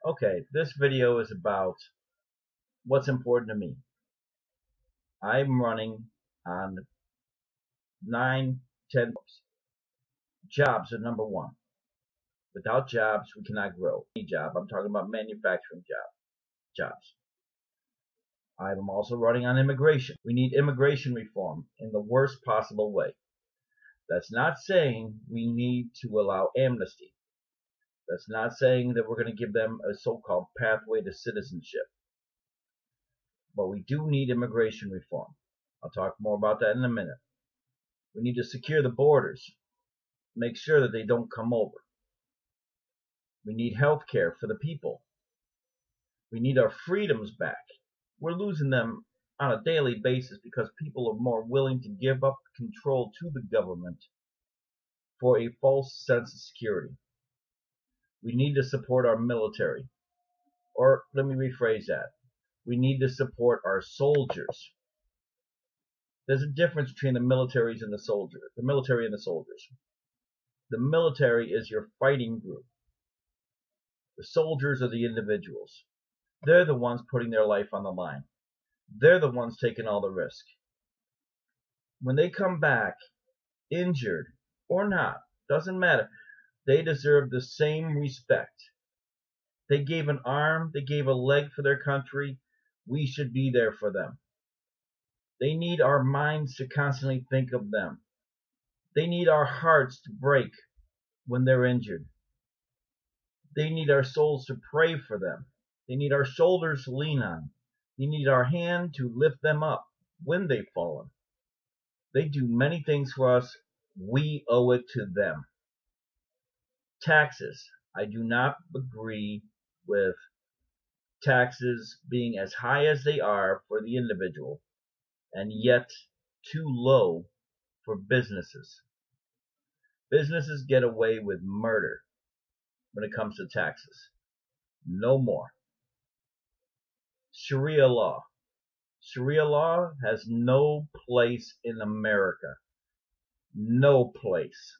Okay, this video is about what's important to me. I'm running on 9, 10 jobs are number one. Without jobs, we cannot grow. Any job, I'm talking about manufacturing jobs. I'm also running on immigration. We need immigration reform in the worst possible way. That's not saying we need to allow amnesty. That's not saying that we're going to give them a so-called pathway to citizenship. But we do need immigration reform. I'll talk more about that in a minute. We need to secure the borders, make sure that they don't come over. We need health care for the people. We need our freedoms back. We're losing them on a daily basis because people are more willing to give up control to the government for a false sense of security. We need to support our military. Or let me rephrase that. We need to support our soldiers. There's a difference between the military and the soldiers. The military and the soldiers. The military is your fighting group. The soldiers are the individuals. They're the ones putting their life on the line. They're the ones taking all the risk. When they come back, injured or not, doesn't matter, they deserve the same respect. They gave an arm, they gave a leg for their country. We should be there for them. They need our minds to constantly think of them. They need our hearts to break when they're injured. They need our souls to pray for them. They need our shoulders to lean on. They need our hand to lift them up when they've fallen. They do many things for us. We owe it to them. Taxes. I do not agree with taxes being as high as they are for the individual and yet too low for businesses. Businesses get away with murder when it comes to taxes. No more. Sharia law. Sharia law has no place in America. No place.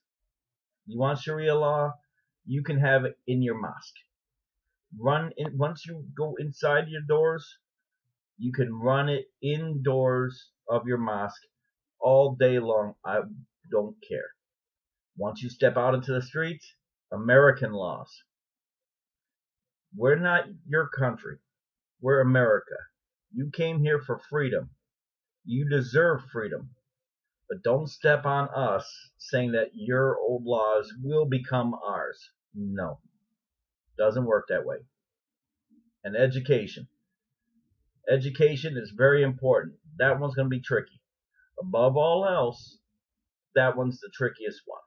You want Sharia law? You can have it in your mosque. Once you go inside your doors, you can run it indoors of your mosque all day long. I don't care. Once you step out into the streets, American laws. We're not your country. We're America. You came here for freedom. You deserve freedom. But don't step on us saying that your old laws will become ours. No. Doesn't work that way. And education. Education is very important. That one's going to be tricky. Above all else, that one's the trickiest one.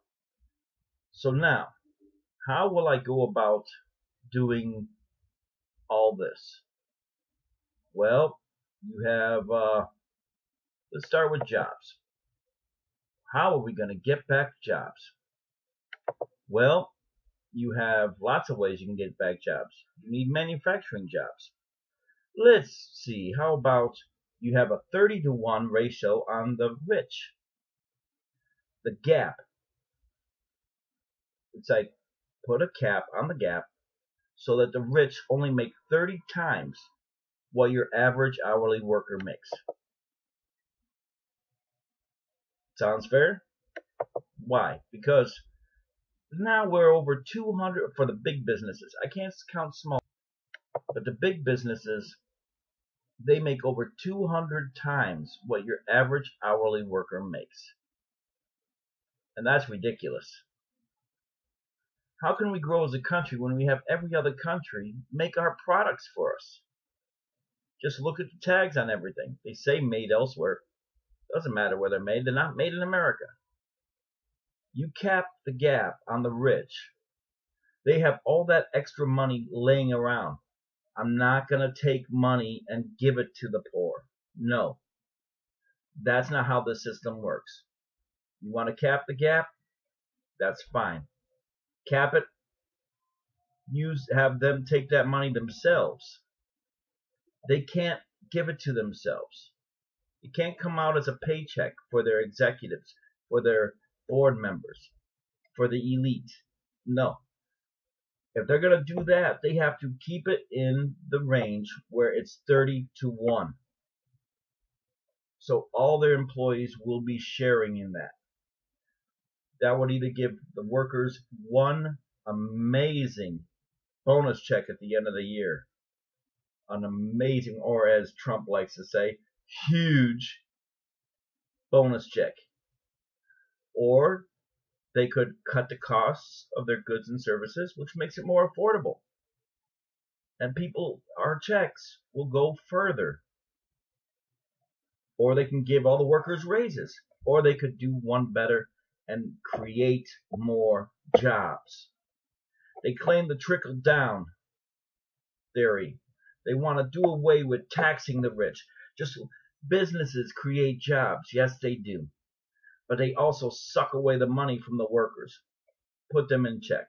So now, how will I go about doing all this? Well, you have, let's start with jobs. How are we going to get back jobs? Well, you have lots of ways you can get back jobs. You need manufacturing jobs. Let's see, how about you have a 30-to-1 ratio on the rich? The gap. It's like put a cap on the gap so that the rich only make 30 times what your average hourly worker makes. Sounds fair? Why? Because now we're over 200 for the big businesses. I can't count small, but the big businesses, they make over 200 times what your average hourly worker makes. And that's ridiculous. How can we grow as a country when we have every other country make our products for us? Just look at the tags on everything. They say made elsewhere. Doesn't matter where they're made. They're not made in America. You cap the gap on the rich. They have all that extra money laying around. I'm not going to take money and give it to the poor. No. That's not how the system works. You want to cap the gap? That's fine. Cap it. Have them take that money themselves. They can't give it to themselves. It can't come out as a paycheck for their executives, for their board members, for the elite. No. If they're going to do that, they have to keep it in the range where it's 30-1. So all their employees will be sharing in that. That would either give the workers one amazing bonus check at the end of the year, an amazing, or as Trump likes to say, huge bonus check. Or they could cut the costs of their goods and services, which makes it more affordable. And our checks will go further. Or they can give all the workers raises. Or they could do one better and create more jobs. They claim the trickle-down theory. They want to do away with taxing the rich. Just businesses create jobs. Yes, they do. But they also suck away the money from the workers. Put them in check.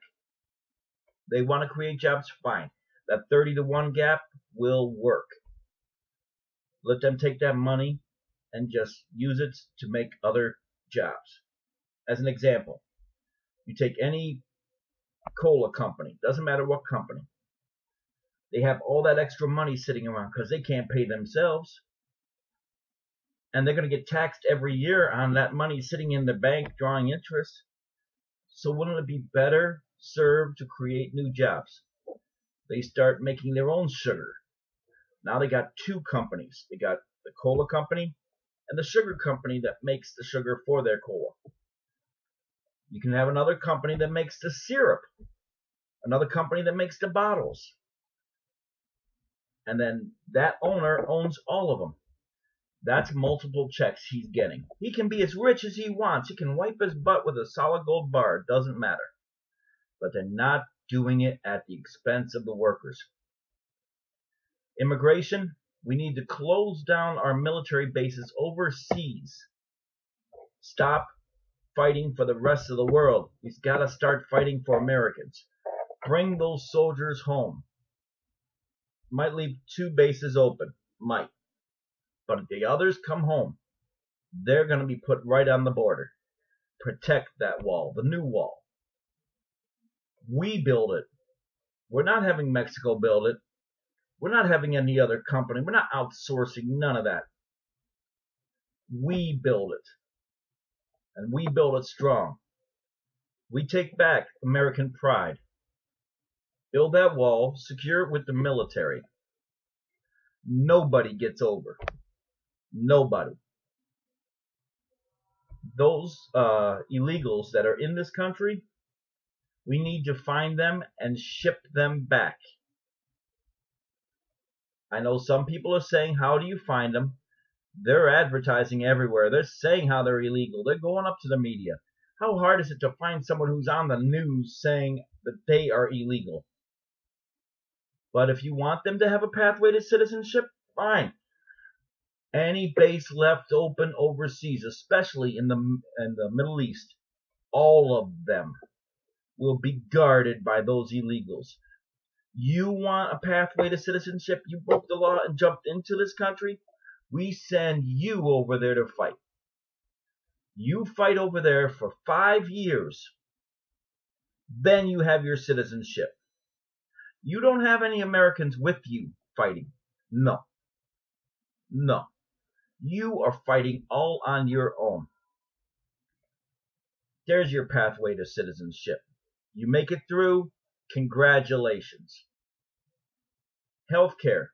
They want to create jobs, fine. That 30-1 gap will work. Let them take that money and just use it to make other jobs. As an example, you take any cola company, doesn't matter what company. They have all that extra money sitting around because they can't pay themselves. And they're going to get taxed every year on that money sitting in the bank drawing interest. So wouldn't it be better served to create new jobs? They start making their own sugar. Now they got two companies. They got the cola company and the sugar company that makes the sugar for their cola. You can have another company that makes the syrup, another company that makes the bottles. And then that owner owns all of them. That's multiple checks he's getting. He can be as rich as he wants. He can wipe his butt with a solid gold bar. It doesn't matter. But they're not doing it at the expense of the workers. Immigration, we need to close down our military bases overseas. Stop fighting for the rest of the world. We've got to start fighting for Americans. Bring those soldiers home. Might leave 2 bases open. Might. But if the others come home, they're going to be put right on the border. Protect that wall, the new wall. We build it. We're not having Mexico build it. We're not having any other company. We're not outsourcing none of that. We build it. And we build it strong. We take back American pride. Build that wall, secure it with the military. Nobody gets over. Nobody. Those illegals that are in this country, we need to find them and ship them back. I know some people are saying, how do you find them? They're advertising everywhere. They're saying how they're illegal. They're going up to the media. How hard is it to find someone who's on the news saying that they are illegal? But if you want them to have a pathway to citizenship, fine. Any base left open overseas, especially in the Middle East, all of them will be guarded by those illegals. You want a pathway to citizenship? You broke the law and jumped into this country? We send you over there to fight. You fight over there for 5 years. Then you have your citizenship. You don't have any Americans with you fighting. No. No. You are fighting all on your own. There's your pathway to citizenship. You make it through, congratulations. Healthcare.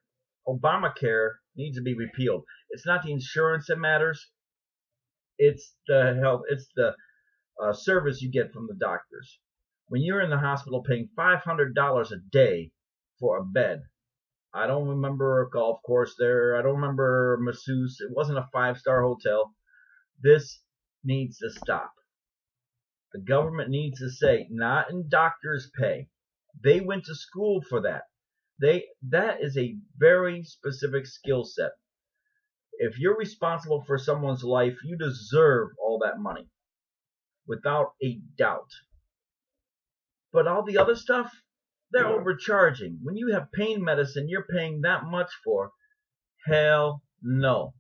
Obamacare needs to be repealed. It's not the insurance that matters. It's the health. It's the service you get from the doctors. When you're in the hospital paying $500 a day for a bed, I don't remember a golf course there. I don't remember masseuse. It wasn't a 5-star hotel. This needs to stop. The government needs to say, not in doctors' pay. They went to school for that. That is a very specific skill set. If you're responsible for someone's life, you deserve all that money, without a doubt. But all the other stuff, they're overcharging. When you have pain medicine you're paying that much for, hell no.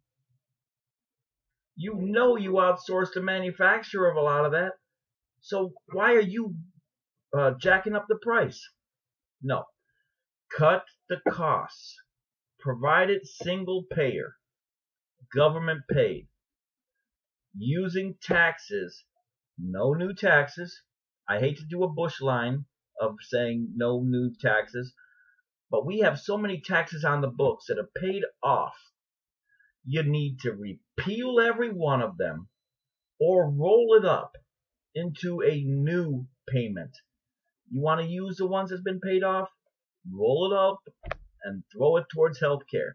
You know you outsourced the manufacturer of a lot of that. So why are you jacking up the price? No. Cut the costs. Provide it single payer, government paid, using taxes, no new taxes. I hate to do a Bush line of saying no new taxes, but we have so many taxes on the books that are paid off. You need to repeal every one of them or roll it up into a new payment. You want to use the ones that's been paid off? Roll it up and throw it towards healthcare.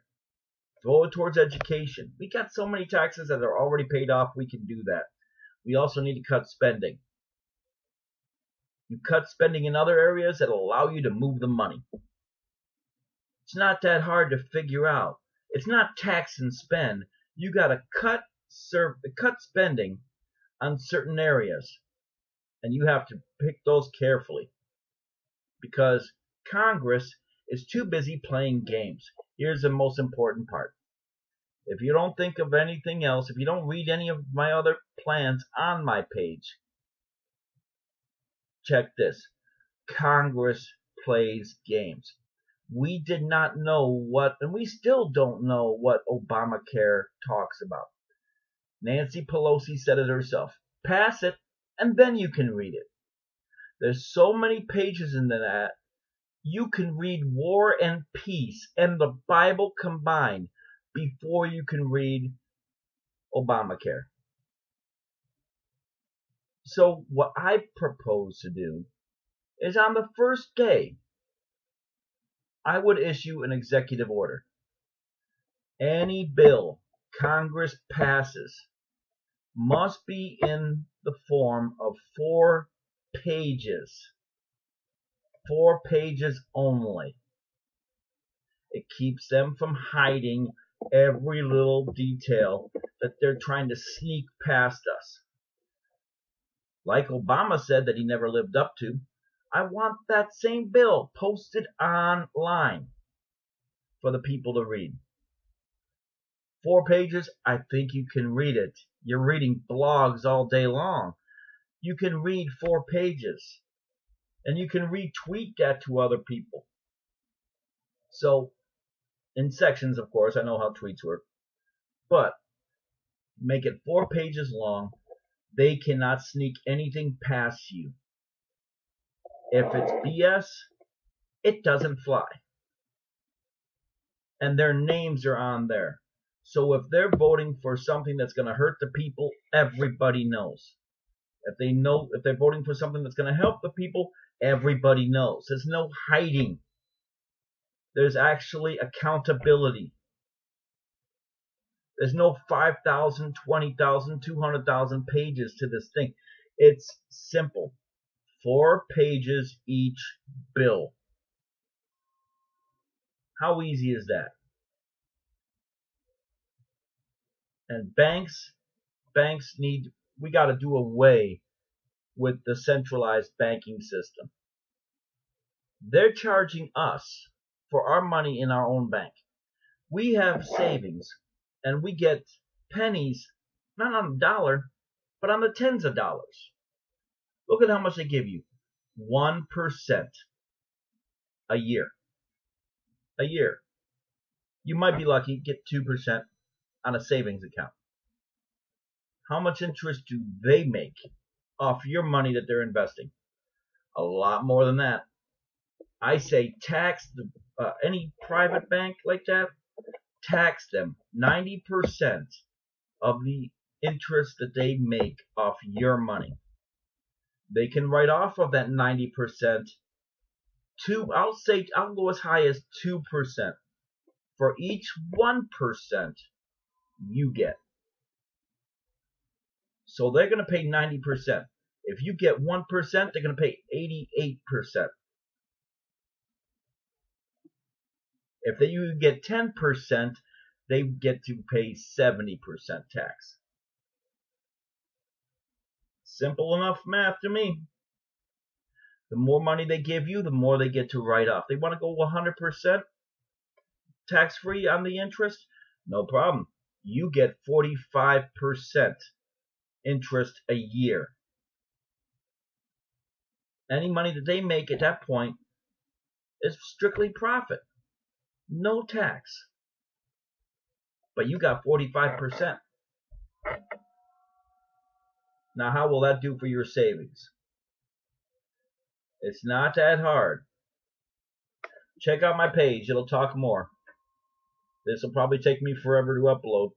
Throw it towards education. We got so many taxes that are already paid off, we can do that. We also need to cut spending. You cut spending in other areas that'll allow you to move the money. It's not that hard to figure out. It's not tax and spend. You got to cut spending on certain areas. And you have to pick those carefully. Because Congress is too busy playing games. Here's the most important part. If you don't think of anything else, if you don't read any of my other plans on my page, check this. Congress plays games. We did not know what, and we still don't know what Obamacare talks about. Nancy Pelosi said it herself. Pass it, and then you can read it. There's so many pages in that. You can read War and Peace and the Bible combined before you can read Obamacare. So what I propose to do is on the first day, I would issue an executive order. Any bill Congress passes must be in the form of 4 pages. 4 pages only. It keeps them from hiding every little detail that they're trying to sneak past us. Like Obama said that he never lived up to, I want that same bill posted online for the people to read. 4 pages, I think you can read it. You're reading blogs all day long. You can read 4 pages. And you can retweet that to other people. So, in sections, of course, I know how tweets work. But, make it 4 pages long. They cannot sneak anything past you. If it's BS, it doesn't fly. And their names are on there. So if they're voting for something that's going to hurt the people, everybody knows. If they're voting for something that's going to help the people, everybody knows. There's no hiding. There's actually accountability. There's no 5,000, 20,000, 200,000 pages to this thing. It's simple. 4 pages each bill. How easy is that? And we got to do away with the centralized banking system. They're charging us for our money in our own bank. We have savings, and we get pennies, not on the dollar, but on the tens of dollars. Look at how much they give you. 1% a year. A year. You might be lucky, get 2% on a savings account. How much interest do they make off your money that they're investing? A lot more than that. I say tax any private bank like that, tax them 90% of the interest that they make off your money. They can write off of that 90% I'll go as high as 2% for each 1% you get. So they're going to pay 90%. If you get 1%, they're going to pay 88%. If you get 10%, they get to pay 70% tax. Simple enough math to me. The more money they give you, the more they get to write off. They want to go 100% tax-free on the interest? No problem. You get 45% interest a year. Any money that they make at that point, It's strictly profit, no tax. But you got 45%. Now, how will that do for your savings? It's not that hard. Check out my page. It'll talk more. This will probably take me forever to upload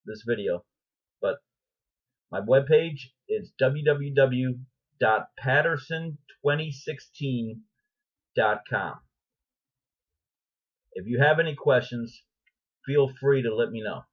this video. But my webpage is www.patterson2016.com. If you have any questions, feel free to let me know.